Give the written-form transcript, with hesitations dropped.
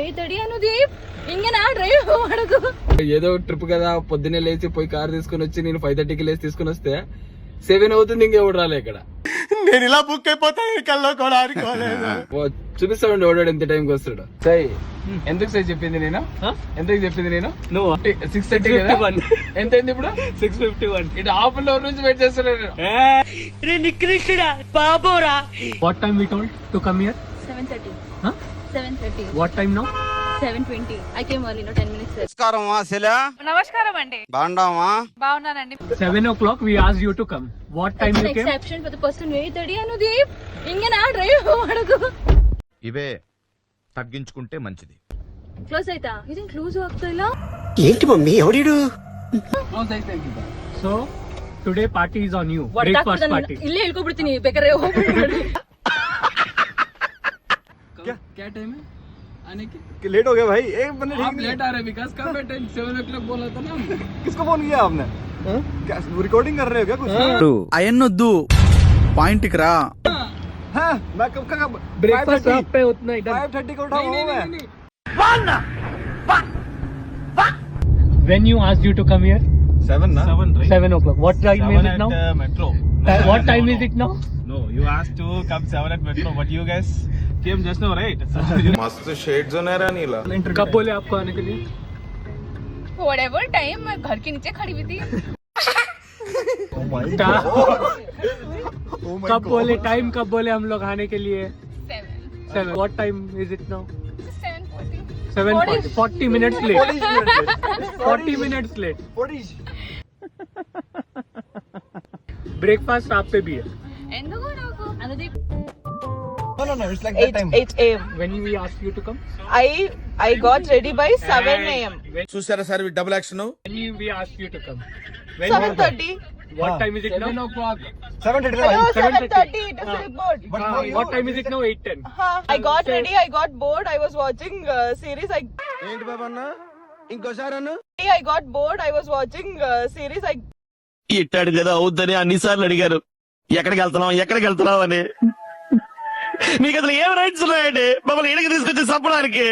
8:30 అనుదీప్ ఇంగనా డ్రైవ్ అడుగు. ఏదో ట్రిప్ కదా, పొద్దున్నే లేచి పోయి కార్ తీసుకుని వచ్చి నేను 5:30కి లేచి తీసుకుని వస్తే 7 అవుతుంది, ఇంకెవడు రాలే ఇక్కడ. నేను ఇలా బుక్ అయిపోతాను కల్లో కూడా అనుకోలేదు. చూపిస్తాడు ఓడాడు ఎంత టైంకి వస్తాడు. సై ఎందుకు సై చెప్పింది నేను, ఎందుకు చెప్పింది నేను? నువ్వు 6:30 కదా, ఎంత అయింది ఇప్పుడు? 6:51. ఇటు హాఫ్ అన్ అవర్ నుంచి వెయిట్ చేస్తున్నాను. What time we told to come here? 7:30. Huh? 7:30. What time now? 7:20. I came early, 10 minutes late. నమస్కారం అండి. బాగున్నావా? బాగున్నానండి. 7 o'clock we asked you to come. What time It's you an came? exception for the person 8:30 Anudeep ఇంగనా drive అడుగు. ఇవే తగ్గించుకుంటే మంచిది. Close అయితా ఇది క్లోజ్ ಆಗ್ತಾ ಇಲ್ಲ. ఏంటి mummy ఎవడీడు? So today party is on you. Breakfast party. ಇಲ್ಲೇ ಹೇಳ್ಕೊಬಿಡ್ತೀನಿ ಬೇಕಾದ್ರೆ ಹೋಗ್ಬಿಡು. क्या टाइम है आने की? लेट हो गया भाई, एक बंदे आप लेट आ रहे विकास का बेटा 7 o'clock बोला था ना. किसको फोन किया आपने? क्या रिकॉर्डिंग कर रहे हो क्या कुछ? అయన్నొద్దు పాయింట్ కి రా. हाँ, मैं कब का Breakfast आप पे उतना इधर. 5:30 को उठा हूँ मैं. When you asked you to come here? 7 ना? 7 o'clock. What time is it now? Metro. What time is it now? No, you asked to come 7 at Metro, but you guys came just now, right? मस्त shades ఉన్నారా నీలా. कब बोले आपको आने के लिए? Whatever time मैं घर के नीचे खड़ी हुई थी. कब बोले टाइम, कब बोले हम लोग आने के लिए? 7. What time is it now? 7:40. 7:40. 40 minutes late. 40 minutes late. Breakfast आप पे भी है. ఎందుకు నాకు? Anudeep No, it's like that time. 8 a.m. When we asked you to come? I got ready by 7 a.m. చూసారా sir double action. When we asked you to come? 7:30. What time is it now? 7 o'clock. 7:30 No, भाई. 7:30. It is report. What time is it now? 8:10. I got ready. I got bored. I was watching series. ఏంటి బాబా అన్న ఇంకోసారి అన్న I got bored. I was watching series. ఇట్టాడు కదా అవుద్దని అన్నిసార్లు అడిగారు, ఎక్కడికి వెళ్తున్నావు అని. మీకు అసలు ఏం రైట్స్ ఉన్నాయండి మమ్మల్ని ఇక్కడికి తీసుకొచ్చి చంపడానికి?